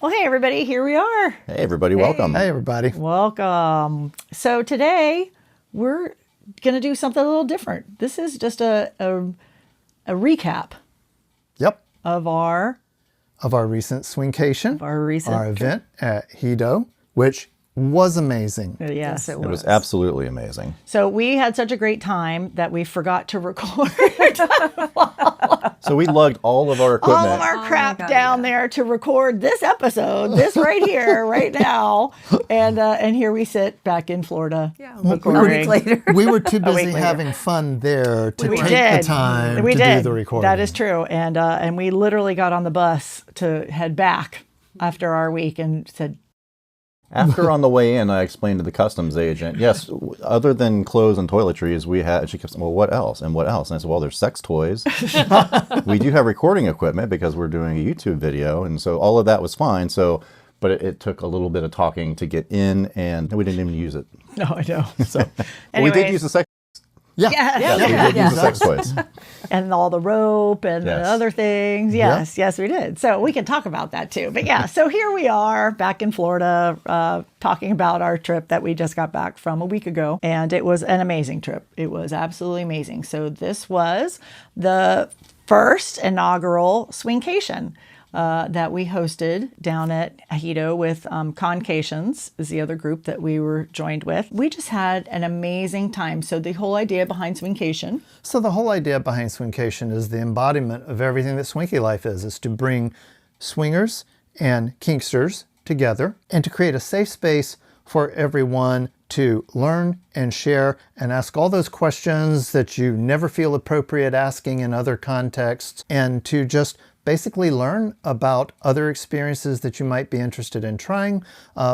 Well, hey, everybody, here we are. Hey, everybody, welcome. Hey, everybody. Welcome. So today, we're going to do something a little different. This is just a recap Yep. of our recent Swinkation, our event at Hedo, which was amazing. Yes, it was. It was absolutely amazing. So we had such a great time that we forgot to record So we lugged all of our equipment. all of our crap down there to record this episode, this right here, right now. And here we sit back in Florida. Yeah, recording. a week later. We were too busy later. having fun there to We take did. the time We to did. do the recording. That is true. And we literally got on the bus to head back after our week and said, After on the way in, I explained to the customs agent, yes, other than clothes and toiletries, we had, she kept saying, well, what else? And what else? And I said, well, there's sex toys. We do have recording equipment because we're doing a YouTube video. And so all of that was fine. So, but it took a little bit of talking to get in, and we didn't even use it. no, I know. So we did use the sex. Yeah. Yes. We did use the sex toys. And all the rope and the Yes. other things. Yes, yes, we did. So we can talk about that too. But yeah, so here we are back in Florida talking about our trip that we just got back from a week ago. And it was an amazing trip. It was absolutely amazing. So this was the first inaugural Swinkation that we hosted down at Hedo with CONSENSUALLY is the other group that we were joined with. We just had an amazing time. So the whole idea behind Swinkation. So the whole idea behind Swinkation is the embodiment of everything that Swinky life is to bring swingers and kinksters together and to create a safe space for everyone to learn and share and ask all those questions that you never feel appropriate asking in other contexts, and to just basically learn about other experiences that you might be interested in trying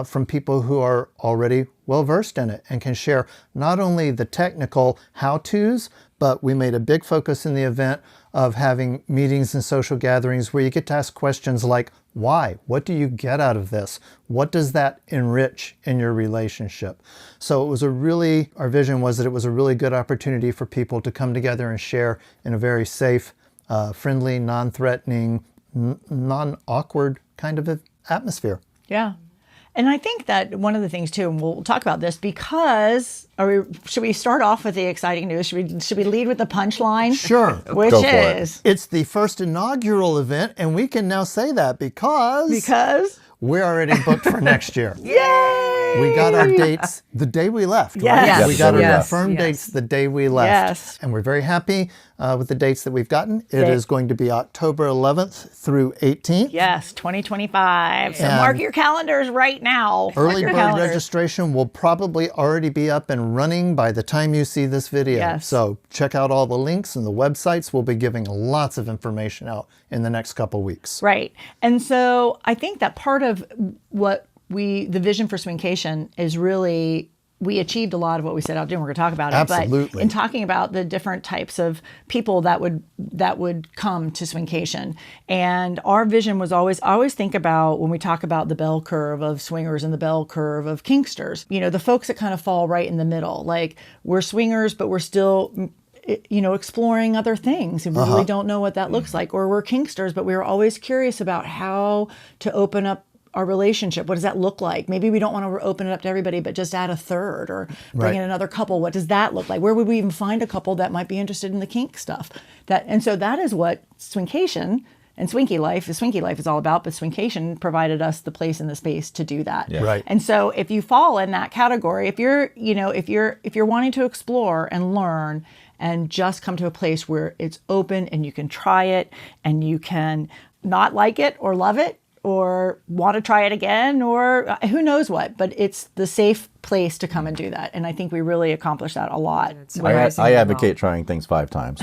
from people who are already well-versed in it and can share not only the technical how-tos, but we made a big focus in the event of having meetings and social gatherings where you get to ask questions like, why? What do you get out of this? What does that enrich in your relationship? So it was our vision was that it was a really good opportunity for people to come together and share in a very safe, friendly, non-threatening, non-awkward kind of atmosphere. Yeah. And I think that one of the things too, and we'll talk about this because, should we start off with the exciting news? Should we lead with the punchline? Sure. Which Go for it. is? It's the first inaugural event, and we can now say that because we're already booked for next year. Yay! We got our dates the day we left. Yes. Right? Yes. We got our Yes. confirmed dates the day we left. Yes. And we're very happy with the dates that we've gotten. It is going to be October 11th through 18th. Yes, 2025. So And mark your calendars right now. Mark Early your bird calendars. registration will probably already be up and running by the time you see this video. Yes. So check out all the links and the websites. We'll be giving lots of information out in the next couple weeks. Right. And so I think that part of what the vision for Swinkation is really, we achieved a lot of what we set out to do. We're going to talk about it. Absolutely. But in talking about the different types of people that would come to Swinkation. And our vision was always think about, when we talk about the bell curve of swingers and the bell curve of kinksters, the folks that kind of fall right in the middle. Like, we're swingers, but we're still exploring other things. And we really don't know what that looks like. Or we're kinksters, but we were always curious about how to open up our relationship. What does that look like? Maybe we don't want to open it up to everybody, but just add a third or bring in another couple. What does that look like? Where would we even find a couple that might be interested in the kink stuff? And so that is what Swinkation and Swinky life is all about. But Swinkation provided us the place and the space to do that. Yeah. Right. And so if you fall in that category, if you're wanting to explore and learn and just come to a place where it's open and you can try it and you can not like it or love it, or want to try it again, or who knows what, but it's the safe place to come and do that. And I think we really accomplished that a lot. I advocate trying things 5 times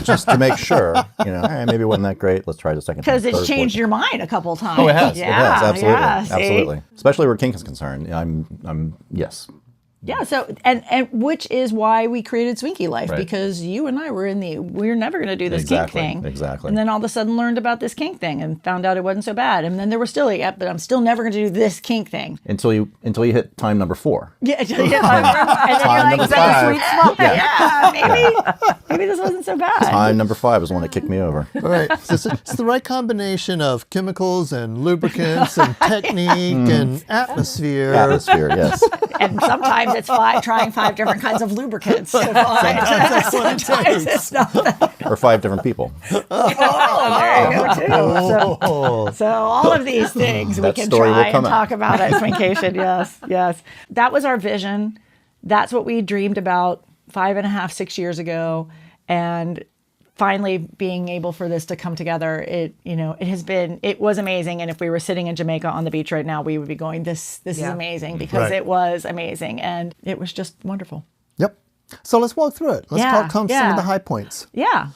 just to make sure, maybe it wasn't that great. Let's try it a second time. Because it's third, changed fourth. your mind a couple times. Oh, it has. Yeah, It has. Absolutely. yeah, see? Absolutely. Especially where kink is concerned. I'm yes. Yeah, so and which is why we created Swinky Life, Right. because you and I were we're never going to do this Exactly, kink thing. exactly. And then all of a sudden learned about this kink thing and found out it wasn't so bad. And then there were still like, yeah, but I'm still never going to do this kink thing. Until you hit time number 4. Yeah, and then you're like, number is that a 5. sweet spot? Yeah, maybe this wasn't so bad. Time number 5 is the one that kicked me over. Right. So it's the right combination of chemicals and lubricants and technique and atmosphere. Atmosphere, yes. And sometimes it's trying 5 different kinds of lubricants. To find. Sometimes it's not that. Or 5 different people. Oh, there you go too. So all of these things we That can story will try come and out. talk about at Swinkation. Yes, yes. That was our vision. That's what we dreamed about 5.5, 6 years ago. And finally being able for this to come together, it was amazing. And if we were sitting in Jamaica on the beach right now, we would be going, this is amazing, because Right. it was amazing. And it was just wonderful. Yep. So let's walk through it. Let's talk some of the high points. Yeah.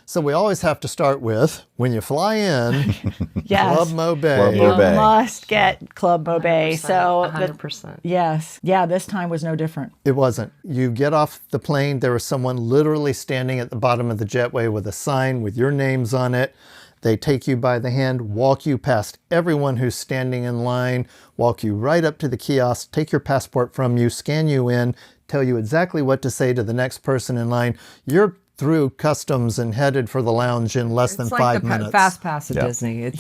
So we always have to start with, when you fly in, Yes. Club Mo Bay. Club You Mo Bay. must get Club Mo Bay. So 100%. yes. Yeah, this time was no different. It wasn't. You get off the plane, there was someone literally standing at the bottom of the jetway with a sign with your names on it. They take you by the hand, walk you past everyone who's standing in line, walk you right up to the kiosk, take your passport from you, scan you in, tell you exactly what to say to the next person in line. You're through customs and headed for the lounge in less than It's 5 like the minutes. fast pass at Yeah. Disney.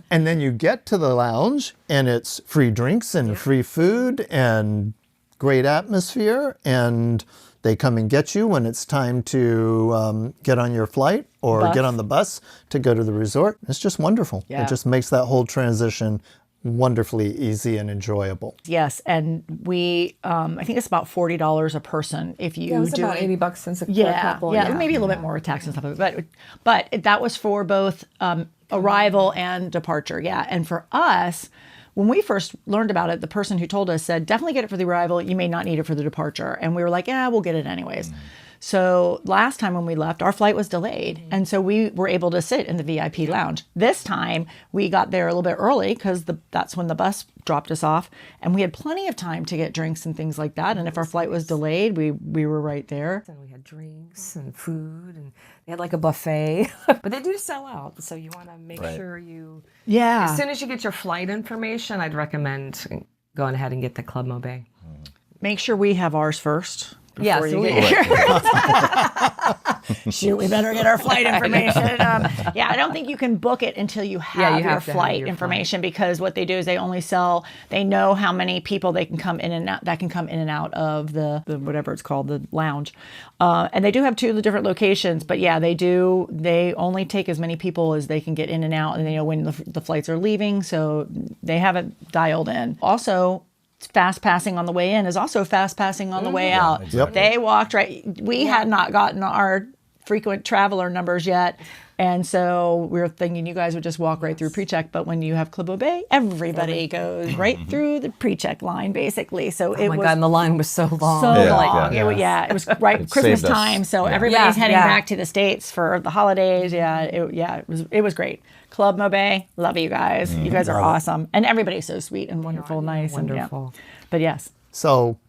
And then you get to the lounge and it's free drinks and free food and great atmosphere, and they come and get you when it's time to get on your flight or Bus. get on the bus to go to the resort. It's just wonderful. Yeah. It just makes that whole transition wonderfully easy and enjoyable. Yes, and we, I think it's about $40 a person if you Yeah, it was do about it. $80 since a Yeah, couple. yeah, maybe a little bit more with tax and stuff, but that was for both arrival and departure. Yeah, and for us, when we first learned about it, the person who told us said, definitely get it for the arrival. You may not need it for the departure. And we were like, yeah, we'll get it anyways. So last time when we left, our flight was delayed. And so we were able to sit in the VIP lounge. This time we got there a little bit early because that's when the bus dropped us off. And we had plenty of time to get drinks and things like that. And if our flight was delayed, we were right there. And we had drinks and food, and they had like a buffet. But they do sell out, so you want to make sure you... Yeah. As soon as you get your flight information, I'd recommend going ahead and get the Club Mo Bay. Make sure we have ours first. Yeah, before so you we- get Shoot, we better get our flight information. Yeah, I don't think you can book it until you have you your have to have flight your information, because what they do is they know how many people they can come in and out of the whatever it's called, the lounge. And they do have 2 of the different locations, but yeah, they only take as many people as they can get in and out, and they know when the flights are leaving, so they have it dialed in. Also, fast passing on the way in is also fast passing on the way out. exactly. They walked right. We had not gotten our frequent traveler numbers yet. And so we were thinking you guys would just walk right through pre-check. But when you have Club Mo Bay, everybody goes right through the pre-check line, basically. So Oh my God, and the line was so long. so Yeah, long. yeah. It was right It Christmas saved us. time, so Yeah. everybody's Yeah, heading yeah. back to the States for the holidays. It was great. Club Mo Bay, love you guys. You guys are awesome, and everybody's so sweet and wonderful, nice, and, yeah. Wonderful. But yes, So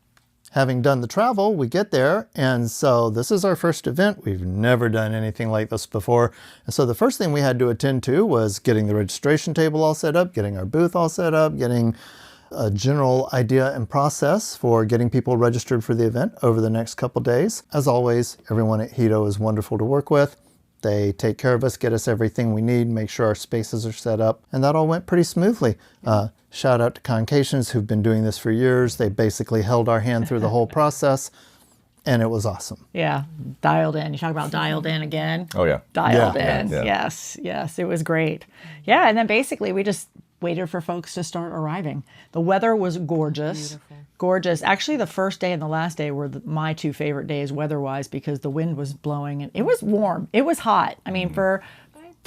having done the travel, we get there, and so this is our first event. We've never done anything like this before. And so the first thing we had to attend to was getting the registration table all set up, getting our booth all set up, getting a general idea and process for getting people registered for the event over the next couple days. As always, everyone at Hedo is wonderful to work with. They take care of us, get us everything we need, make sure our spaces are set up, and that all went pretty smoothly. Shout out to KINKSTERS who've been doing this for years. They basically held our hand through the whole process, and it was awesome. yeah, dialed in. You talk about dialed in again. Oh, yeah. Dialed Yeah. in. Yeah. Yes, it was great. Yeah, and then basically we just waited for folks to start arriving. The weather was gorgeous. Beautiful. Gorgeous. Actually, the first day and the last day were my 2 favorite days weather-wise, because the wind was blowing and it was warm. It was hot. I mean, for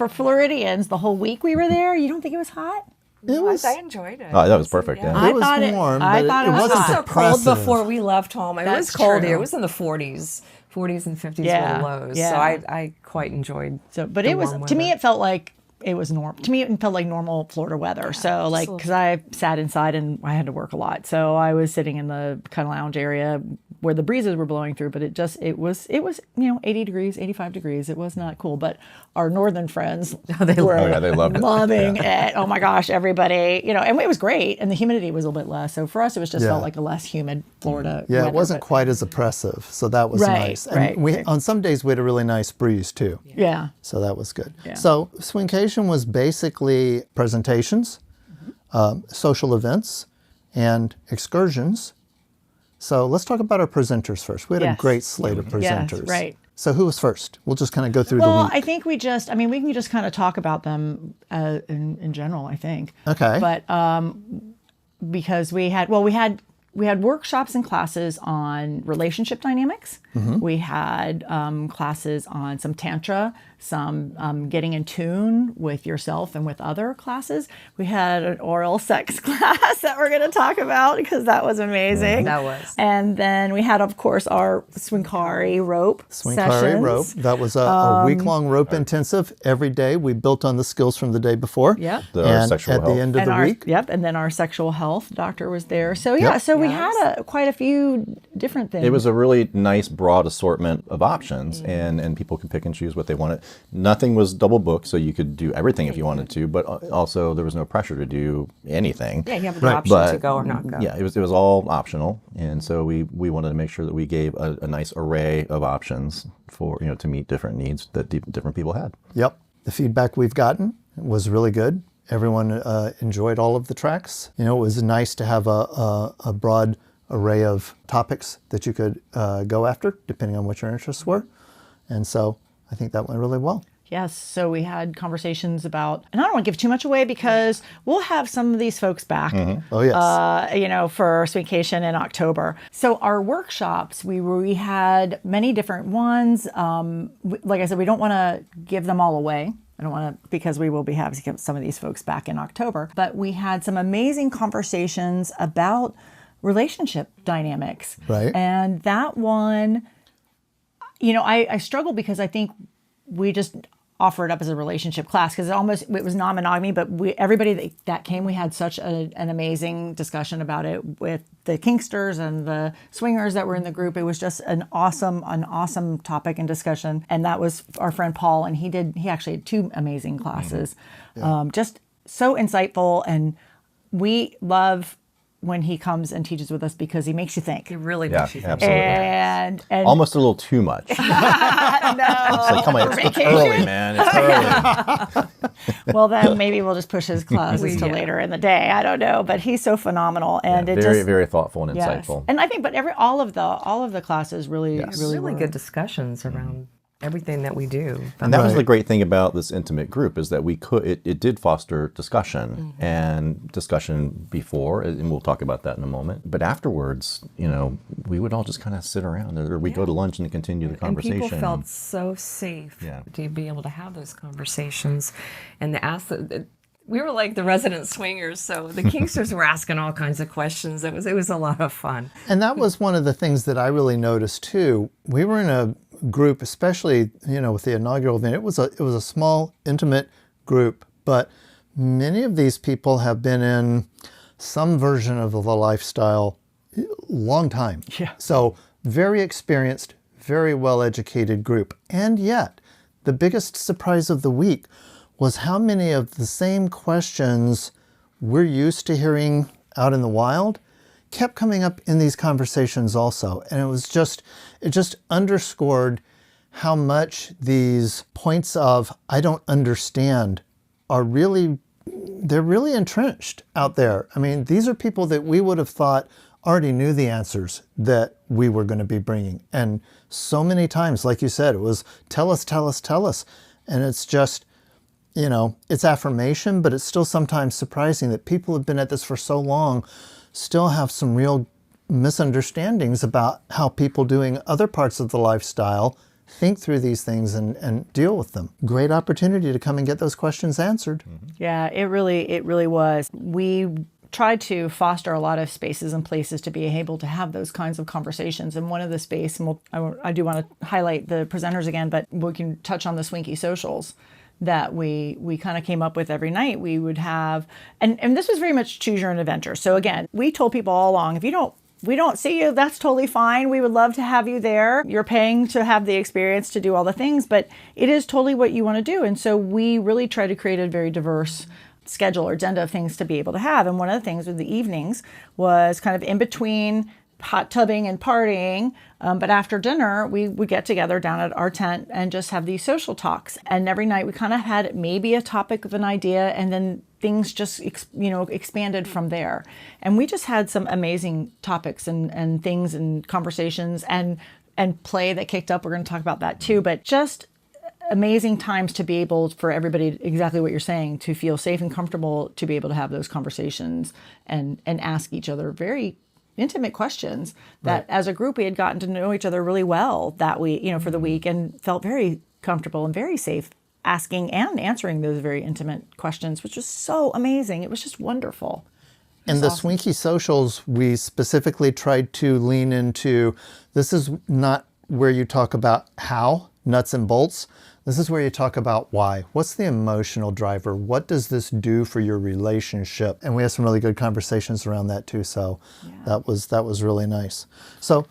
Floridians, the whole week we were there, you don't think it was hot? It was, I enjoyed it. Oh, that was perfect. Yeah. it was thought warm, I but thought it it was wasn't hot. so oppressive. cold before we left home. It That's was cold true. here. It was in the 40s and 50s Yeah, were the lows. yeah. So I quite enjoyed So, but the it was, warm to me, weather. it felt like it was normal to me. It felt like normal Florida weather. So like, because I sat inside and I had to work a lot, so I was sitting in the kind of lounge area where the breezes were blowing through. But it was 80 degrees, 85 degrees. It was not cool. But our northern friends were they loved it. loving it. Oh my gosh, everybody, and it was great. And the humidity was a little bit less. So for us, it was just felt like a less humid Florida. Yeah, weather, it wasn't quite as oppressive, so that was nice. And we on some days we had a really nice breeze too. Yeah. So that was good. Yeah. So Swinkation was basically presentations, social events, and excursions. So let's talk about our presenters first. We had a great slate of presenters. Yes, right. So who was first? We'll just kind of go through the Well, week. I think we can just kind of talk about them in general, I think. Okay. But because we had workshops and classes on relationship dynamics. We had classes on some tantra, some getting in tune with yourself and with other classes. We had an oral sex class that we're going to talk about because that was amazing. That was. And then we had, of course, our Swinkari rope Swinkari rope. sessions. That was a week-long rope intensive. Every day we built on the skills from the day before. Yep. And sexual at health. the end of the week. Yep. And then our sexual health doctor was there. So we had quite a few different things. It was a really nice broad assortment of options, and people could pick and choose what they wanted. Nothing was double booked, so you could do everything if you wanted to, but also there was no pressure to do anything. Yeah, you have the option to go or not go. Yeah, it was all optional, and so we wanted to make sure that we gave a nice array of options for to meet different needs that different people had. Yep. The feedback we've gotten was really good. Everyone enjoyed all of the tracks. It was nice to have a broad array of topics that you could go after, depending on what your interests were. And so I think that went really well. Yes. So we had conversations about, and I don't want to give too much away because we'll have some of these folks back. Oh, yes. For Swinkation in October. So our workshops, we had many different ones. Like I said, we don't want to give them all away. I don't want to, because we will be having some of these folks back in October. But we had some amazing conversations about relationship dynamics. Right. And that one, I struggle because I think we just offer it up as a relationship class because it was non-monogamy, but everybody that came, we had such an amazing discussion about it with the Kinksters and the swingers that were in the group. It was just an awesome topic and discussion. And that was our friend Paul, and he actually had 2 amazing classes. Just so insightful, and we love when he comes and teaches with us because he makes you think. It really makes you think. Absolutely. And Almost a little too much. no, It's like, come on, it's early, man. It's early. well, then maybe we'll just push his classes to later in the day. I don't know, but he's so phenomenal, and very, very thoughtful and yes. insightful. And I think, but all of the classes really Really were good discussions around everything that we do. And that was the great thing about this intimate group is that it did foster discussion and discussion before, and we'll talk about that in a moment. But afterwards, we would all just kind of sit around, or we'd go to lunch and continue the conversation. And people felt so safe to be able to have those conversations and to ask we were like the resident swingers, so the Kinksters were asking all kinds of questions. It was a lot of fun. And that was one of the things that I really noticed too. We were in a group, especially with the inaugural event. It was a small, intimate group, but many of these people have been in some version of the lifestyle long time. Yeah. So very experienced, very well-educated group. And yet, the biggest surprise of the week was how many of the same questions we're used to hearing out in the wild kept coming up in these conversations also. And it just underscored how much these points of I don't understand they're really entrenched out there. I mean, these are people that we would have thought already knew the answers that we were going to be bringing. And so many times, like you said, it was tell us, tell us, tell us. And it's just, it's affirmation, but it's still sometimes surprising that people have been at this for so long, still have some real misunderstandings about how people doing other parts of the lifestyle think through these things and deal with them. Great opportunity to come and get those questions answered. Yeah, it really was. We tried to foster a lot of spaces and places to be able to have those kinds of conversations. And one of the space, and I do want to highlight the presenters again, but we can touch on the Swinky Socials. that we kind of came up with every night. We would have, and this was very much choose your own adventure. So again, we told people all along, if we don't see you, that's totally fine. We would love to have you there. You're paying to have the experience to do all the things, but it is totally what you want to do. And so we really try to create a very diverse schedule or agenda of things to be able to have. And one of the things with the evenings was kind of in between hot tubbing and partying. But after dinner, we would get together down at our tent and just have these social talks. And every night we kind of had maybe a topic of an idea, and then things just, expanded from there. And we just had some amazing topics and things and conversations and play that kicked up. We're going to talk about that too, but just amazing times to be able for everybody, exactly what you're saying, to feel safe and comfortable to be able to have those conversations and ask each other very intimate questions that as a group we had gotten to know each other really well that week, for the week, and felt very comfortable and very safe asking and answering those very intimate questions, which was so amazing. It was just wonderful. In the Swinky Socials, we specifically tried to lean into, this is not where you talk about how, nuts and bolts. This is where you talk about why. What's the emotional driver? What does this do for your relationship? And we had some really good conversations around that too. So that was really nice. So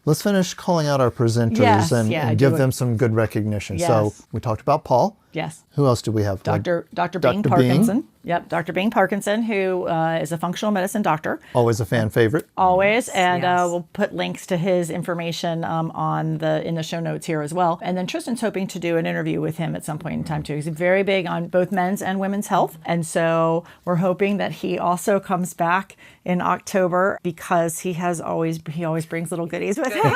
let's finish calling out our presenters and give them some good recognition. Yes. So we talked about Paul. Yes. Who else do we have? Dr. Bing Parkinson. Yep, Dr. Bing Parkinson, who is a functional medicine doctor. Always a fan favorite. Always, and we'll put links to his information in the show notes here as well. And then Tristan's hoping to do an interview with him at some point in time too. He's very big on both men's and women's health, and so we're hoping that he also comes back in October because he always brings little goodies with him.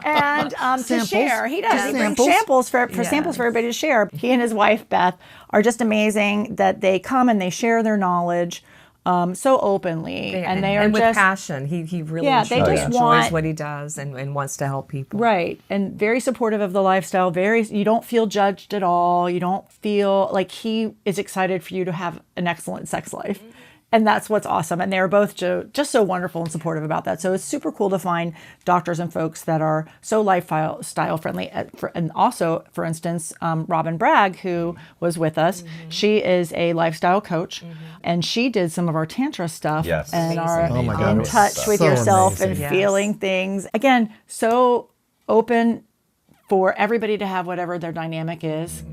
And to share, he does. He brings samples for samples for everybody to share. He and his wife Beth are just amazing that they come and they share their knowledge so openly, and they are with just passion. He really enjoys what he does and wants to help people. Right, and very supportive of the lifestyle. You don't feel judged at all. You don't feel like he is excited for you to have an excellent sex life. And that's what's awesome. And they're both just so wonderful and supportive about that. So it's super cool to find doctors and folks that are so lifestyle friendly. And also, for instance, Robin Bragg, who was with us, she is a lifestyle coach. And she did some of our Tantra stuff and are in touch with yourself and feeling things. Again, so open for everybody to have whatever their dynamic is.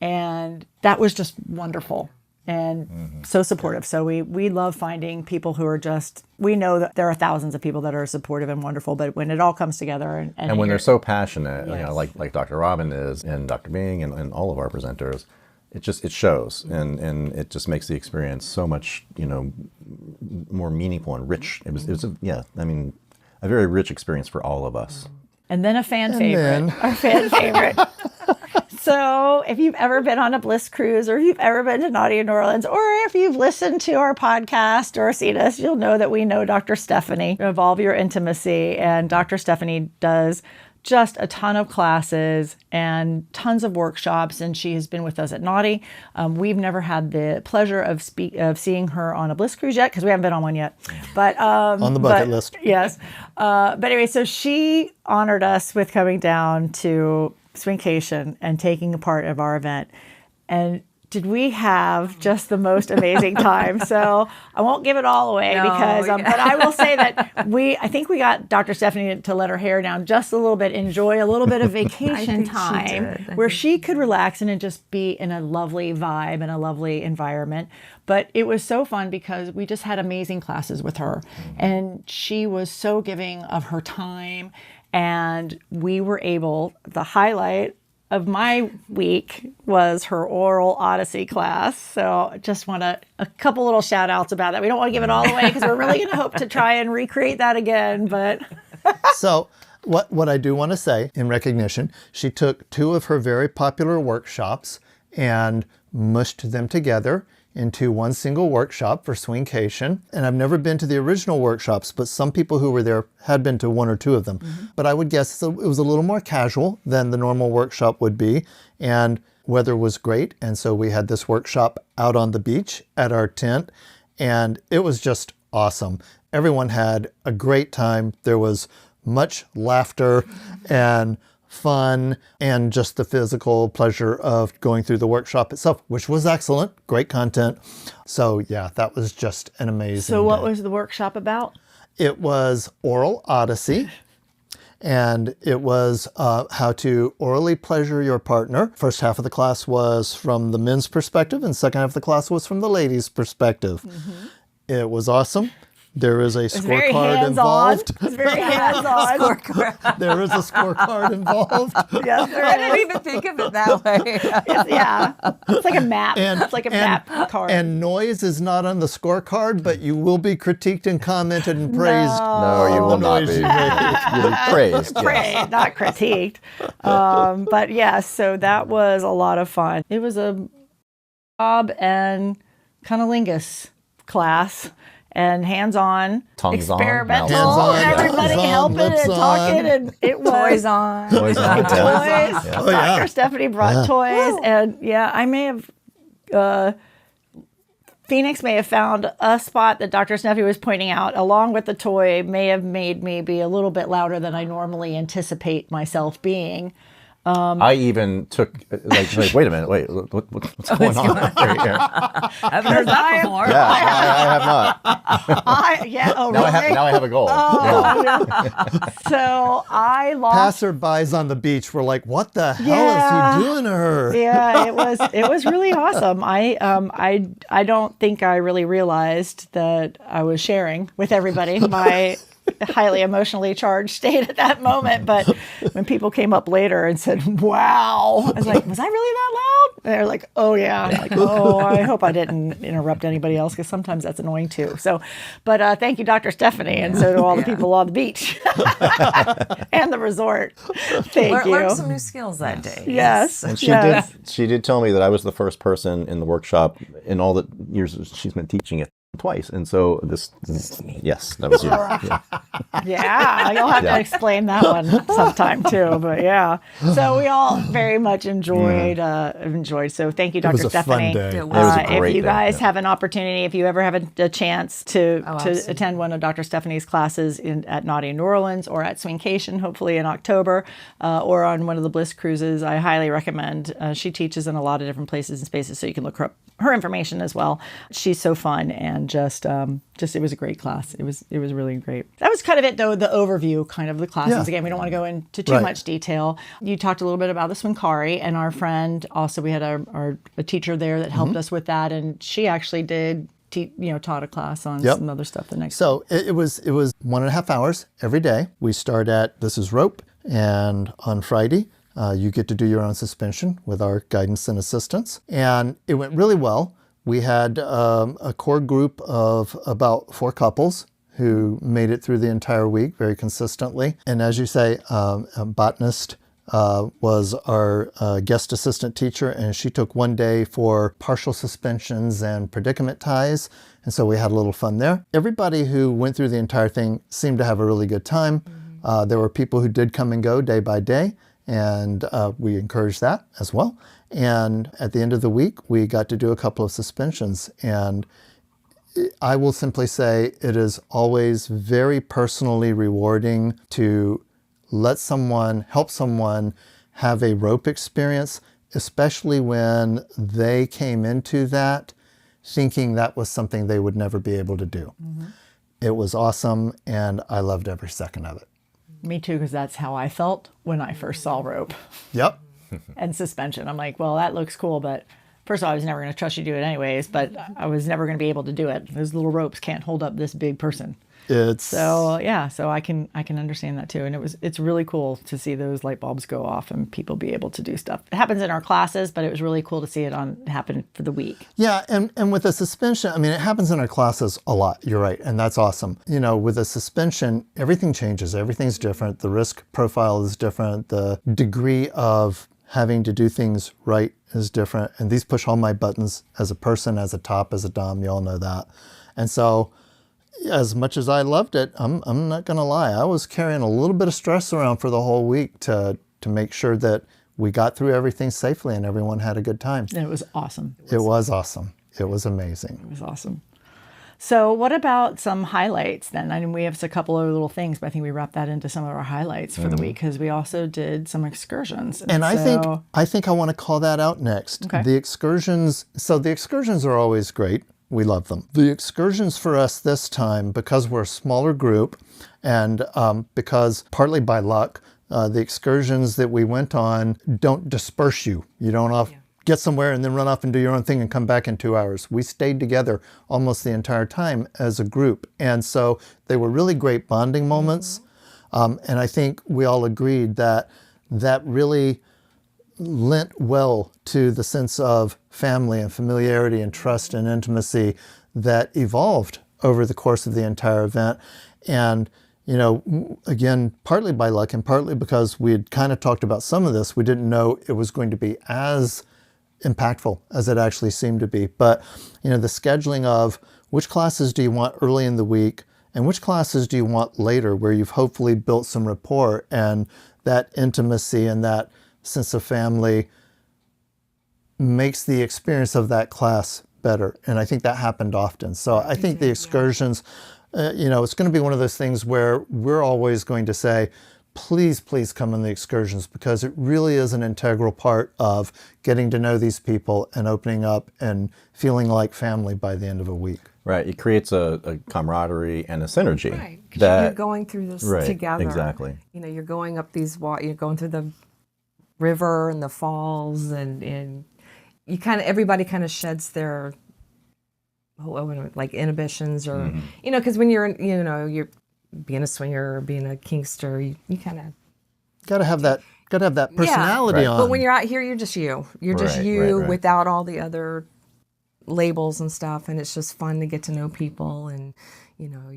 And that was just wonderful. And so supportive. So we love finding people who are just, we know that there are thousands of people that are supportive and wonderful, but when it all comes together and when they're so passionate, like Dr. Robin is and Dr. Bing and all of our presenters, it shows and it just makes the experience so much, more meaningful and rich. It was a very rich experience for all of us. And then our fan favorite. So if you've ever been on a Bliss cruise, or if you've ever been to Naughty New Orleans, or if you've listened to our podcast or seen us, you'll know that we know Dr. Stephanie, Evolve Your Intimacy. And Dr. Stephanie does just a ton of classes and tons of workshops, and she has been with us at Naughty. We've never had the pleasure of seeing her on a Bliss cruise yet, because we haven't been on one yet. But on the bucket list. Yes. But anyway, so she honored us with coming down to Swinkation and taking a part of our event. And did we have just the most amazing time? So I won't give it all away but I will say that I think we got Dr. Stephanie to let her hair down just a little bit, enjoy a little bit of vacation time where she could relax and just be in a lovely vibe and a lovely environment. But it was so fun because we just had amazing classes with her, and she was so giving of her time. And we were able, the highlight of my week was her oral Odyssey class. So just want a couple little shout outs about that. We don't want to give it all away because we're really going to hope to try and recreate that again. But so what I do want to say in recognition, she took 2 of her very popular workshops and mushed them together into one single workshop for Swinkation. And I've never been to the original workshops, but some people who were there had been to 1 or 2 of them. But I would guess it was a little more casual than the normal workshop would be. And weather was great. And so we had this workshop out on the beach at our tent, and it was just awesome. Everyone had a great time. There was much laughter and fun, and just the physical pleasure of going through the workshop itself, which was excellent. Great content. So yeah, that was just an amazing So what day. was the workshop about? It was Oral Odyssey. And it was how to orally pleasure your partner. First half of the class was from the men's perspective, and second half of the class was from the ladies' perspective. It was awesome. There is a Very scorecard hands-on. involved. It's very hands-on. There is a scorecard involved. Yes, there I is. didn't even think of it that way. Yeah, it's like a map. It's like a map card. And noise is not on the scorecard, but you will be critiqued and commented and praised. No, you will not be. You'll be praised. Yes. Praised, not critiqued. But yeah, so that was a lot of fun. It was a Bob and cunnilingus class. And hands-on, Tongues on, experimental, mouths on. everybody Hands on, helping lips and on. talking, and it was Toys on. Toys on. toys. Yeah. Oh, yeah. Dr. Stephanie brought toys, and yeah, I may have. Phoenix may have found a spot that Dr. Stephanie was pointing out, along with the toy, may have made me be a little bit louder than I normally anticipate myself being. I even took, like wait a minute, what's going on here? I haven't heard that before. Yeah, I have not. Oh, Now really? I have a goal. Yeah. So I lost. Passerbys on the beach were like, "What the hell is he doing to her?" Yeah, it was really awesome. I don't think I really realized that I was sharing with everybody my highly emotionally charged state at that moment. But when people came up later and said, "Wow," I was like, "Was I really that loud?" And they're like, "Oh yeah." I'm like, "Oh, I hope I didn't interrupt anybody else, because sometimes that's annoying too." So, but thank you, Dr. Stephanie, and so do all the people on the beach and the resort. Thank you. Learned some new skills that day. Yes. And Yes. she did tell me that I was the first person in the workshop in all the years she's been teaching it twice. And so yes, that was you. Yeah. Yeah, you'll have to explain that one sometime too. But yeah, so we all very much enjoyed. So thank you, Dr. was a fun Stephanie. day. It It was a If great you day, guys yeah. have an opportunity, if you ever have a chance to absolutely. attend one of Dr. Stephanie's classes at Naughty New Orleans or at Swinkation, hopefully in October, or on one of the Bliss cruises, I highly recommend. She teaches in a lot of different places and spaces, so you can look her information as well. She's so fun, and just it was a great class. It was really great. That was kind of it though, the overview kind of the classes. Yeah. Again, we don't want to go into too Right. much detail. You talked a little bit about the Swinkari, and our friend also, we had a teacher there that helped us with that, and she actually did taught a class on Yep. some other stuff the next. So it was 1.5 hours every day. We start at this is rope, and on Friday you get to do your own suspension with our guidance and assistance. And it went really well. We had a core group of about 4 couples who made it through the entire week very consistently. And as you say, a botanist was our guest assistant teacher, and she took one day for partial suspensions and predicament ties. And so we had a little fun there. Everybody who went through the entire thing seemed to have a really good time. There were people who did come and go day by day, and we encouraged that as well. And at the end of the week, we got to do a couple of suspensions. And I will simply say it is always very personally rewarding to help someone have a rope experience, especially when they came into that thinking that was something they would never be able to do. It was awesome, and I loved every second of it. Me too, because that's how I felt when I first saw rope Yep. and suspension. I'm like, well, that looks cool, but first of all, I was never going to trust you to do it anyways, but I was never going to be able to do it. Those little ropes can't hold up this big person. So yeah, so I can understand that too. And it's really cool to see those light bulbs go off and people be able to do stuff. It happens in our classes, but it was really cool to see it happen for the week. Yeah, and with a suspension, I mean, it happens in our classes a lot. You're right, and that's awesome. With a suspension, everything changes. Everything's different. The risk profile is different. The degree of having to do things right is different. And these push all my buttons as a person, as a top, as a dom. You all know that. And so, as much as I loved it, I'm not going to lie. I was carrying a little bit of stress around for the whole week to make sure that we got through everything safely and everyone had a good time. And it was awesome. It was awesome. It was amazing. It was awesome. So what about some highlights then? I mean, we have a couple of little things, but I think we wrapped that into some of our highlights for the week because we also did some excursions. And I think I want to call that out next. Okay. The excursions. So the excursions are always great. We love them. The excursions for us this time, because we're a smaller group and because partly by luck, the excursions that we went on don't disperse you. You don't get somewhere and then run off and do your own thing and come back in 2 hours. We stayed together almost the entire time as a group. And so they were really great bonding moments. And I think we all agreed that that really lent well to the sense of family and familiarity and trust and intimacy that evolved over the course of the entire event. And, you know, again, partly by luck and partly because we had kind of talked about some of this, we didn't know it was going to be as impactful as it actually seemed to be. But, you know, the scheduling of which classes do you want early in the week and which classes do you want later, where you've hopefully built some rapport and that intimacy and that sense of family makes the experience of that class better. And I think that happened often. So I think the excursions, you know, it's going to be one of those things where we're always going to say, please, please come on the excursions, because it really is an integral part of getting to know these people and opening up and feeling like family by the end of a week. Right. It creates a camaraderie and a synergy. Right. 'Cause That you're going through this together. Exactly. You know, you're going up these you're going through the river and the falls, and you kind of, everybody kind of sheds their like inhibitions, or you know, because when you're you're being a swinger or being a kinkster, you kind of Gotta have that personality on. But when you're out here, you're just you. You're just you without all the other labels and stuff, and it's just fun to get to know people, and you know,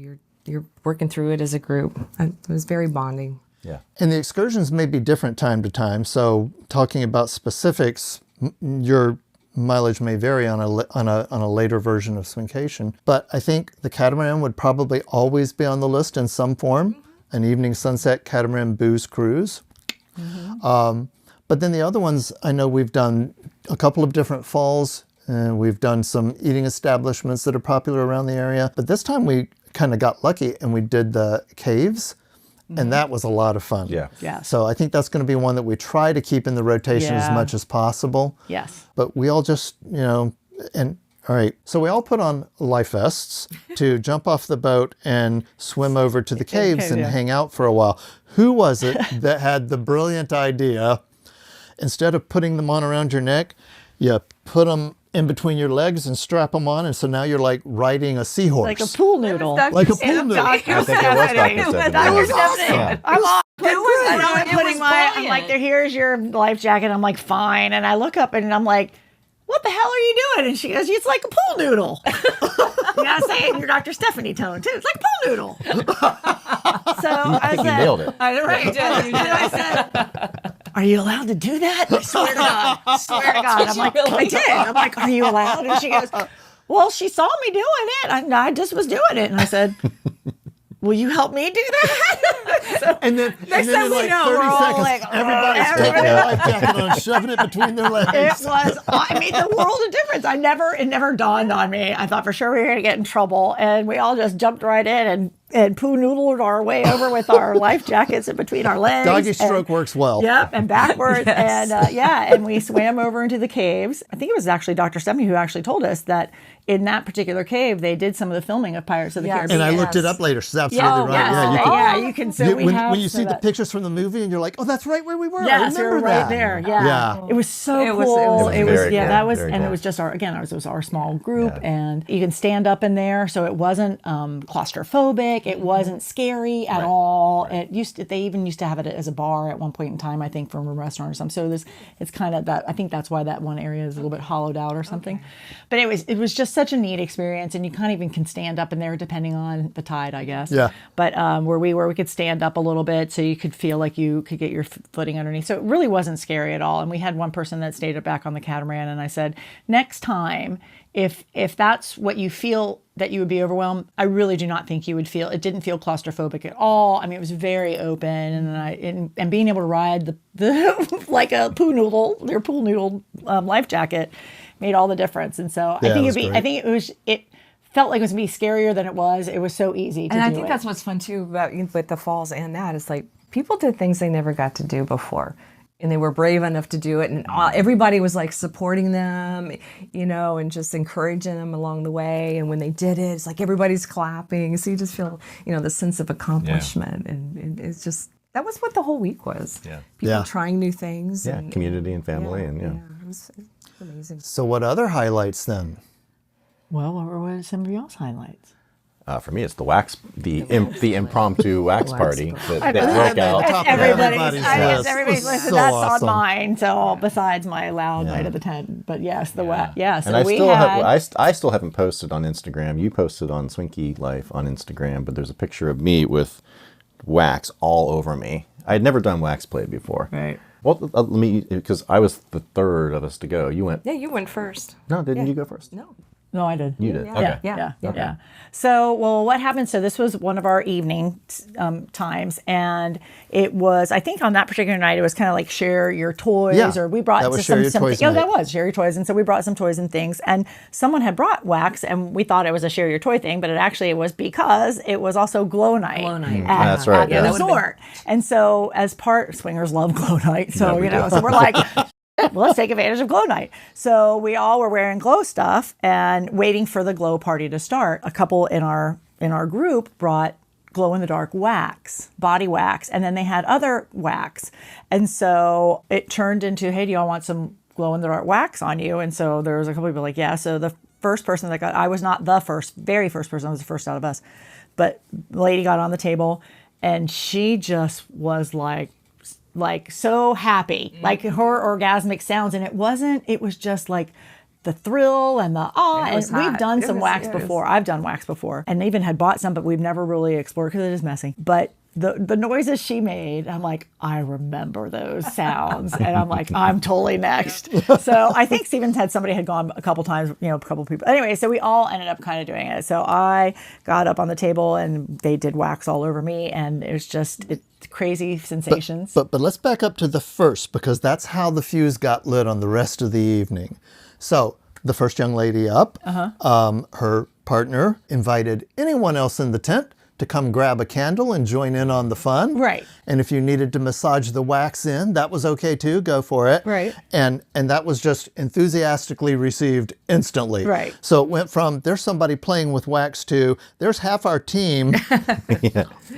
you're working through it as a group. It was very bonding. Yeah. And the excursions may be different time to time. So talking about specifics, your mileage may vary on a later version of Swinkation. But I think the catamaran would probably always be on the list in some form. An evening sunset catamaran booze cruise. But then the other ones, I know we've done a couple of different falls. We've done some eating establishments that are popular around the area. But this time we kind of got lucky and we did the caves. And that was a lot of fun. Yeah. So I think that's going to be one that we try to keep in the rotation as much as possible. Yes. But we all just, you know, and all right. So we all put on life vests to jump off the boat and swim over to the caves and hang out for a while. Who was it that had the brilliant idea, instead of putting them on around your neck, you put them in between your legs and strap them on, and so now you're like riding a seahorse. Like a pool noodle. Like a pool noodle. I think it was Dr. Stephanie. I'm like, here's your life jacket. I'm like, fine. And I look up and I'm like, what the hell are you doing? And she goes, it's like a pool noodle. You gotta say it in your Dr. Stephanie tone too. It's like a pool noodle. So I said, nailed it. I said, are you allowed to do that? I swear to God. I'm like, I did. I'm like, are you allowed? And she goes, well, she saw me doing it. I just was doing it. And I said, will you help me do that? So and then in like 30 seconds, like, everybody's taking their life jacket on, shoving it between their legs. It was, I made the world of difference. It never dawned on me. I thought for sure we were going to get in trouble. And we all just jumped right in and poo noodled our way over with our life jackets in between our legs. Doggy stroke works well. Yep, and backwards. And we swam over into the caves. I think it was actually Dr. Stephanie who actually told us that in that particular cave, they did some of the filming of Pirates of the Caribbean. And I looked it up later. She's absolutely right. You can. So when you see the pictures from the movie and you're like, oh, that's right where we were. Yes, I remember we were right there. Yeah. It was so cool. It was just our small group, and you can stand up in there, so it wasn't claustrophobic. It wasn't scary at all. They even used to have it as a bar at one point in time, I think, from a restaurant or something. So it's kind of that. I think that's why that one area is a little bit hollowed out or something. But it was just such a neat experience, and you kind of even can stand up in there depending on the tide, I guess. Yeah. But where we were, we could stand up a little bit so you could feel like you could get your footing underneath. So it really wasn't scary at all. And we had one person that stayed back on the catamaran, and I said, next time, if that's what you feel, that you would be overwhelmed, I really do not think you would feel. It didn't feel claustrophobic at all. I mean, it was very open, and being able to ride the like a pool noodle life jacket made all the difference. And so I think it felt like it was going to be scarier than it was. It was so easy to do And I think it. that's what's fun too about with the falls and that is like people did things they never got to do before. And they were brave enough to do it. And everybody was like supporting them, you know, and just encouraging them along the way. And when they did it, it's like everybody's clapping. So you just feel, you know, the sense of accomplishment. And it's just, that was what the whole week was. Yeah. People trying new things. Yeah, and, community and family and it was amazing. So what other highlights then? Well, what were some of y'all's highlights? For me, it's the wax, the impromptu wax party that That's broke out. top of Everybody's list. everybody's list. So That's awesome. on mine. So besides my loud night of the tent, but yes, the wax. Yeah, so And I we still had. I still haven't posted on Instagram. You posted on Swinky Life on Instagram, but there's a picture of me with wax all over me. I had never done wax play before. Right. Well, let me, because I was the third of us to go. You went. Yeah, you went first. No, didn't you go first? No. No, I did. You did. Yeah. Okay. Yeah. So, well, what happened? So this was one of our evening times, and it was, I think on that particular night, it was kind of like share your toys, Yeah, or we brought that was just share your something. toys Yeah, night. that was share your toys, and so we brought some toys and things, and someone had brought wax, and we thought it was a share your toy thing, but it was because it was also glow night. Glow night. That's right, At yeah. the That would've resort, and so as part swingers love glow night, so so we're like. Well, let's take advantage of glow night. So we all were wearing glow stuff and waiting for the glow party to start. A couple in our group brought glow in the dark wax, body wax, and then they had other wax. And so it turned into, hey, do y'all want some glow in the dark wax on you? And so there was a couple people like, yeah. So the first person that got, I was not the very first person, I was the first out of us. But the lady got on the table and she just was like so happy, like her orgasmic sounds. And it was just like the thrill and the It was and we've hot. done It some was- wax yeah, it was- before. I've done wax before and even had bought some, but we've never really explored because it is messy. But the noises she made, I'm like, I remember those sounds. And I'm like, I'm totally next. So I think Stevens somebody had gone a couple times, a couple people. Anyway, so we all ended up kind of doing it. So I got up on the table and they did wax all over me. And it was just crazy sensations. But let's back up to the first, because that's how the fuse got lit on the rest of the evening. So the first young lady up, her partner invited anyone else in the tent to come grab a candle and join in on the fun. Right. And if you needed to massage the wax in, that was okay too, go for it. Right. And that was just enthusiastically received instantly. Right. So it went from there's somebody playing with wax to there's half our team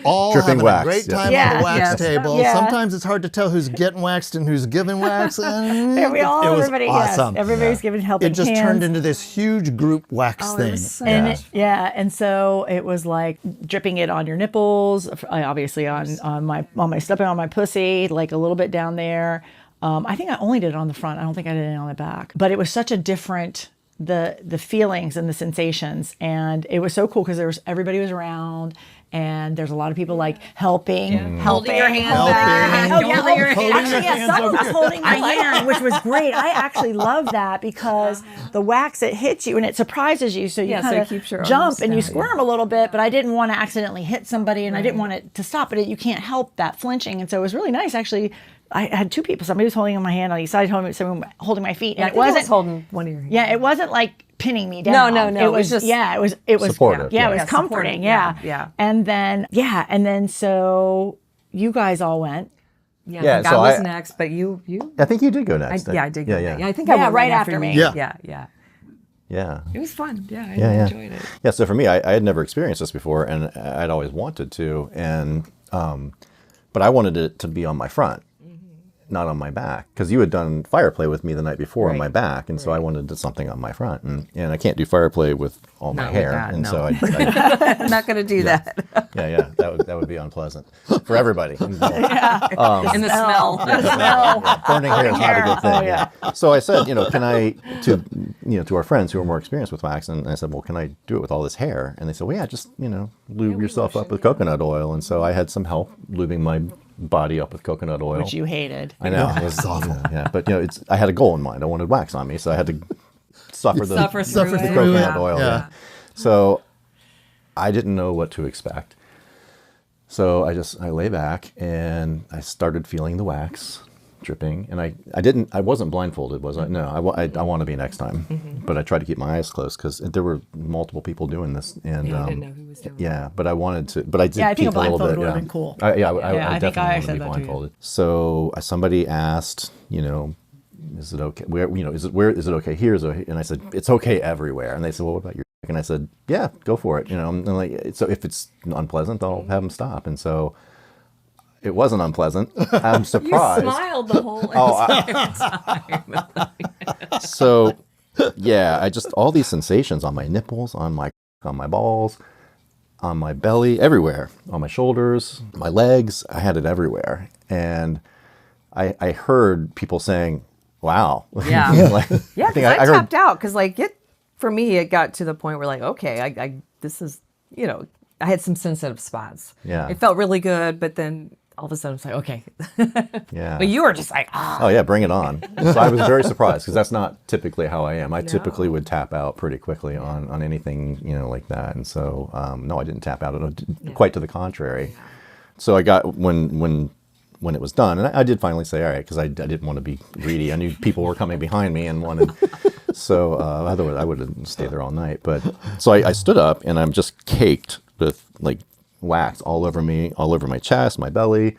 all Dripping having wax, a great yeah. time Yeah. on the wax Yes. table. Yeah. Sometimes it's hard to tell who's getting waxed and who's giving wax. And And we all, it was everybody, awesome. yes, everybody's giving helping It just hands. turned into this huge group wax Oh, it thing. was so And much and so it was like dripping it on your nipples, obviously on my stepping on my pussy, like a little bit down there. I think I only did it on the front. I don't think I did it on the back. But it was such a different the feelings and the sensations, and it was so cool because everybody was around. And there's a lot of people like helping Holding your hand Helping. back. Oh, yeah. Holding your Holding hand. your Actually, yeah, hands someone over was here. holding my hand, which was great. I actually love that because the wax, it hits you and it surprises you. So you Yeah, so kind it keeps your of jump arms and you down, squirm a little bit, but I didn't want to accidentally hit somebody and I didn't want it to stop, but you can't help that flinching. And so it was really nice, actually. I had two people. Somebody was holding my hand on each side, someone holding my feet. And I it think I was wasn't holding one of your hands. Yeah, it wasn't like pinning me down. No. It It was was just- it was Supportive, Yeah, it was yeah. comforting. supportive, Yeah. yeah. And then so you guys all went. Yeah, Yeah, I think so I was I- next, but you. I think you did go next. I did. Go Yeah, I think I Yeah, went right after me. Yeah. Yeah. Yeah. It was fun. Yeah, I Yeah. enjoyed it. Yeah, so for me, I had never experienced this before, and I'd always wanted to, and but I wanted it to be on my front, not on my back, because you had done fire play with me the night before on my back, and so I wanted to do something on my front, and I can't do fire play with all my Not with hair, that, and no. so I I'm not going to do that. yeah, that would be unpleasant for everybody. involved. And the smell. Burning hair is not a good thing. Oh, yeah. So I said, can I to our friends who are more experienced with wax, and I said, well, can I do it with all this hair? And they said, well, yeah, just lube yourself up with coconut oil. And so I had some help lubing my body up with coconut oil, Which you hated. I know, it was awful. Yeah, but I had a goal in mind. I wanted wax on me, so I had to suffer the Suffer through it. coconut Yeah. oil. Yeah. So I didn't know what to expect. So I lay back and I started feeling the wax dripping, and I wasn't blindfolded, was I? No, I want to be next time, but I tried to keep my eyes closed because there were multiple people doing this, and I didn't know who was doing it. yeah, but I wanted to, but I did. Yeah, I think a peek a little blindfold bit. would have Yeah, been cool. I I think definitely I want to said be that too. blindfolded. So somebody asked, is it okay? Is it okay here? And I said, it's okay everywhere. And they said, well, what about your dick? And I said, yeah, go for it. And like, so if it's unpleasant, I'll have them stop. And so it wasn't unpleasant. I'm surprised. You smiled the whole entire time. So yeah, I just, all these sensations on my nipples, on my balls, on my belly, everywhere, on my shoulders, my legs, I had it everywhere. And I heard people saying, wow. Yeah. Like, Yeah, think because I heard- tapped out because for me it got to the point where like, okay, this is, I had some sensitive spots. Yeah. It felt really good, but then all of a sudden it's like, okay. Yeah. But you were just like, ah. Oh yeah, bring it on. So I was very surprised because that's not typically how I am. I typically would tap out pretty quickly on anything, like that. And so, no, I didn't tap out. Quite to the contrary. Yeah. So I got, when it was done, and I did finally say, all right, because I didn't want to be greedy. I knew people were coming behind me and wanted, so otherwise I would have stayed there all night. But so I stood up and I'm just caked with like wax all over me, all over my chest, my belly,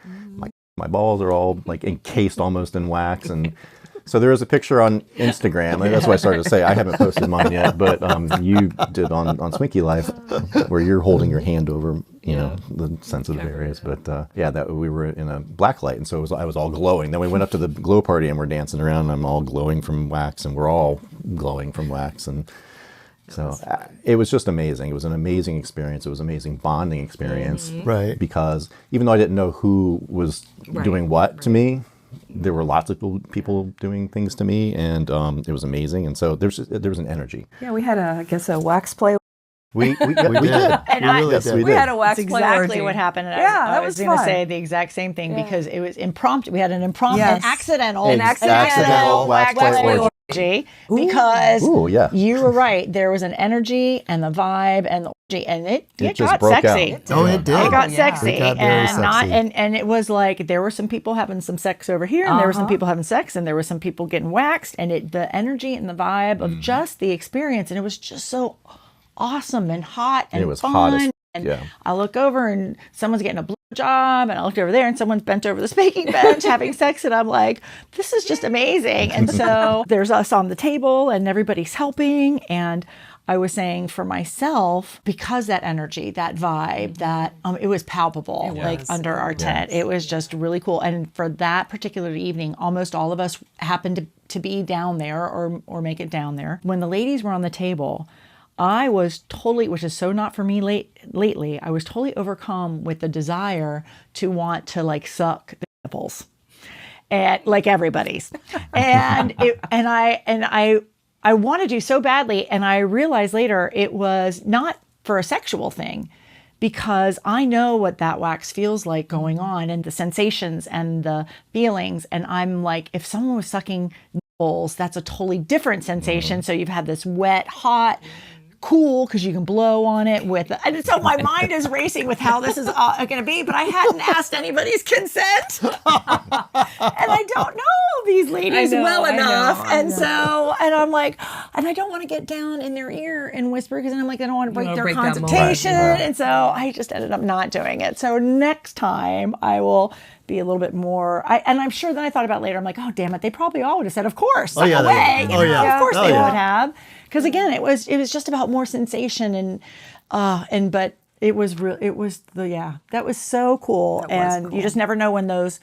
my balls are all like encased almost in wax. And so there is a picture on Instagram. And that's why I started to say I haven't posted mine yet, but you did on Swinky Life, where you're holding your hand over, the sensitive areas. But yeah, that we were in a black light, and so I was all glowing. Then we went up to the glow party and we're dancing around, and I'm all glowing from wax, and we're all glowing from wax, and so it was just amazing. It was an amazing experience. It was an amazing bonding experience, Right. because even though I didn't know who was doing what to me, there were lots of people doing things to me, and it was amazing. And so there was an energy. Yeah, we had a wax play. We did. And we really Yes, did. we We did. had a wax That's play exactly orgy. what happened. And Yeah, I that was was going to fun. say the exact same thing because it was impromptu. We had an impromptu, Yes. an accidental, An accidental wax play orgy because Ooh, yeah. you were right. There was an energy and the vibe and the orgy, and it just got broke sexy. out. Oh, it did. It got yeah. sexy, It got very and not sexy. and it was like there were some people having some sex over here, and there were some people having sex, and there were some people getting waxed, and the energy and the vibe of just the experience, and it was just so awesome and hot and It was fun. hot as and yeah. I look over and someone's getting a blow job, and I looked over there and someone's bent over the spanking bench having sex, and I'm like, this is just amazing. And so there's us on the table and everybody's helping, and I was saying for myself, because that energy, that vibe, that it was palpable, like under our tent. It was just really cool. And for that particular evening, almost all of us happened to be down there or make it down there. When the ladies were on the table, I was totally, which is so not for me lately, I was totally overcome with the desire to want to like suck the nipples, and like everybody's, and I wanted to so badly, and I realized later it was not for a sexual thing, because I know what that wax feels like going on, and the sensations and the feelings, and I'm like, if someone was sucking nipples, that's a totally different sensation. So you've had this wet, hot, cool, because you can blow on it with, and so my mind is racing with how this is going to be, but I hadn't asked anybody's consent, and I don't know these ladies well enough, and so, and I'm like, and I don't want to get down in their ear and whisper, because then I'm like, I don't want to break their concentration, and so I just ended up not doing it. So next time I will be a little bit more, and I'm sure then I thought about it later, I'm like, oh damn it, they probably all would have said, of course, yeah, away, of course they yeah. would have. Because again, it was just about more sensation, but it was real. It was that was so cool, and you just never know when those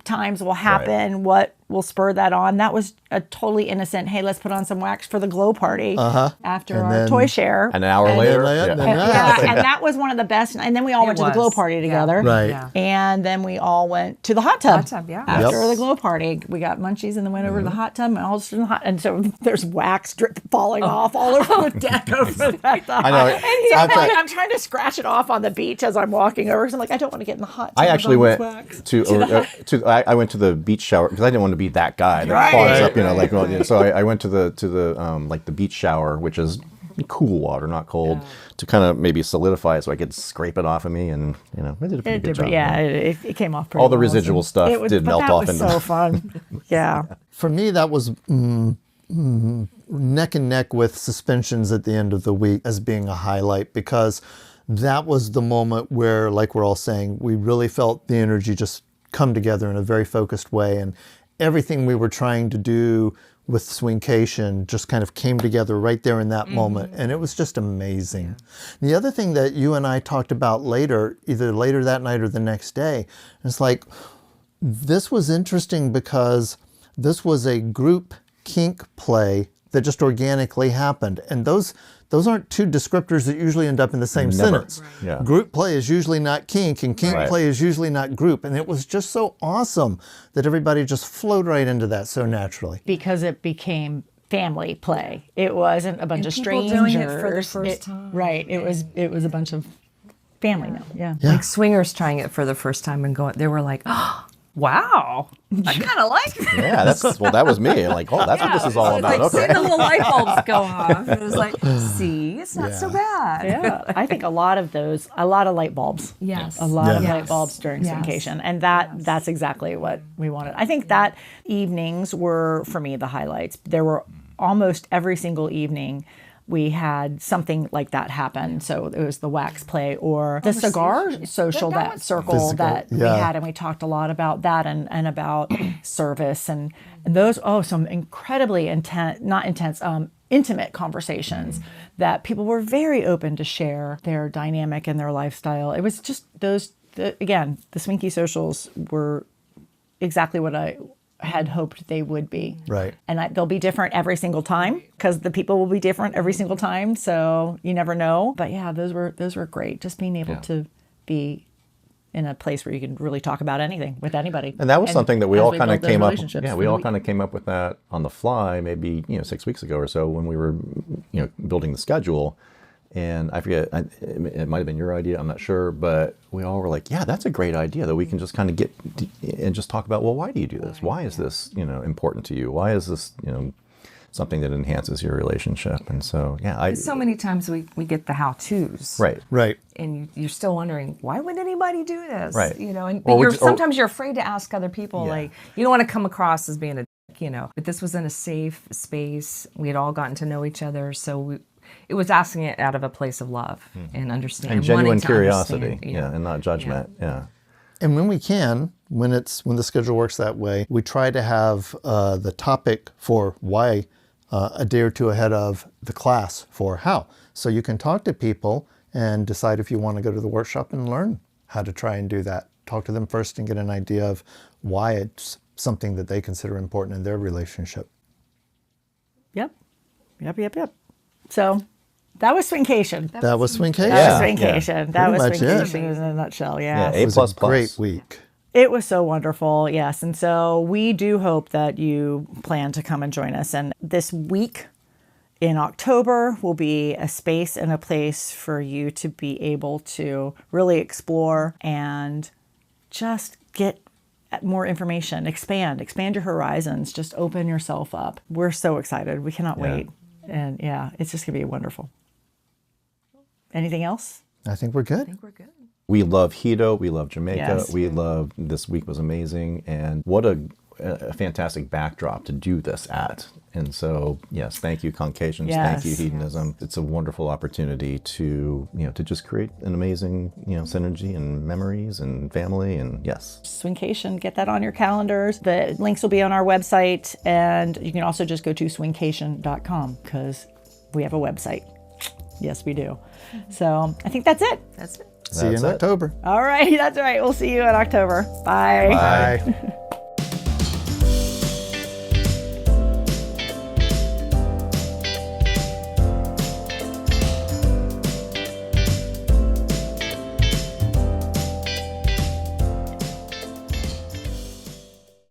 times will happen. What will spur that on? That was a totally innocent. Hey, let's put on some wax for the glow party after And our then toy share. An hour later. And that was one of the best. And then we all went to the glow party together. Right. Yeah. And then we all went to the hot tub. After Yep. the glow party, we got munchies and then went over to the hot tub, and all just in the hot. And so there's wax drip falling off all over the deck over that. I know. And I'm trying to scratch it off on the beach as I'm walking over, because I'm like, I don't want to get in the hot tub. I actually on this went wax. I went to the beach shower because I didn't want to be that guy that clogs up, so I went to the like the beach shower, which is cool water, not cold, to kind of maybe solidify it so I could scrape it off of me, and you know, I did a pretty good job. Yeah, it came off pretty All the well, residual stuff did melt off. That was so fun. Yeah. For me, that was neck and neck with suspensions at the end of the week as being a highlight, because that was the moment where, like we're all saying, we really felt the energy just come together in a very focused way, and everything we were trying to do with Swinkation just kind of came together right there in that moment, and it was just amazing. The other thing that you and I talked about later, either later that night or the next day, it's like, this was interesting because this was a group kink play that just organically happened. And those aren't two descriptors that usually end up in the same sentence. Right. Yeah. Group play is usually not kink, and kink play is usually not group. And it was just so awesome that everybody just flowed right into that so naturally. Because it became family play. It wasn't a bunch of people strangers. doing it for the first time. Right. It was a bunch of family now. Yeah. Like swingers trying it for the first time and going, they were like, oh, wow, I kind of like this. Yeah, that was me. Like, oh, that's what this is all about. Like, Okay. seeing the little light bulbs go off. It was like, see, it's not so bad. Yeah, I think a lot of light bulbs. Yes. A lot of Yes. light bulbs during Yes. Swinkation. And that's exactly what we wanted. I think that evenings were, for me, the highlights. There were almost every single evening we had something like that happen. So it was the wax play or the cigar social, that circle that we had. And we talked a lot about that and about service and those, some incredibly intimate conversations that people were very open to share their dynamic and their lifestyle. It was just the Swinky Socials were exactly what I had hoped they would be. Right. And they'll be different every single time because the people will be different every single time. So you never know. But yeah, those were great. Just being able to be in a place where you can really talk about anything with anybody. And that was something that we all kind of came up. Yeah, Yeah, we all kind of came up with that on the fly, maybe 6 weeks ago or so when we were building the schedule. And I forget, it might have been your idea, I'm not sure, but we all were like, yeah, that's a great idea that we can just kind of get and just talk about, well, why do you do this? Why is this, important to you? Why is this, something that enhances your relationship? And so, yeah. So many times we get the how-tos. Right. Right. And you're still wondering, why would anybody do this? Right. And Or sometimes you're afraid to ask other people, like, you don't want to come across as being a dick, but this was in a safe space. We had all gotten to know each other, so it was asking it out of a place of love and understanding. And genuine wanting to curiosity, understand, and not judgment, And when we can, when the schedule works that way, we try to have the topic for why a day or two ahead of the class for how. So you can talk to people and decide if you want to go to the workshop and learn how to try and do that. Talk to them first and get an idea of why it's something that they consider important in their relationship. Yep. So that was Swinkation. That was Swinkation. That was Swinkation. That was Pretty much Swinkation in a nutshell. Yeah, It was a great week. It was so wonderful, yes. And so we do hope that you plan to come and join us. And this week in October will be a space and a place for you to be able to really explore and just get more information, expand your horizons, just open yourself up. We're so excited. We cannot wait. And it's just going to be wonderful. Anything else? I think we're good. We love Hedo. We love Jamaica. Yes. We love, this week was amazing. And what a fantastic backdrop to do this at. And so, yes, thank you, CONSENSUALLY. Yes. Thank you, Hedonism. It's a wonderful opportunity to just create an amazing, synergy and memories and family. And yes. Swinkation, get that on your calendars. The links will be on our website. And you can also just go to swinkation.com because we have a website. Yes, we do. So I think that's it. That's it. See you in October. All right. That's right. We'll see you in October. Bye. Bye.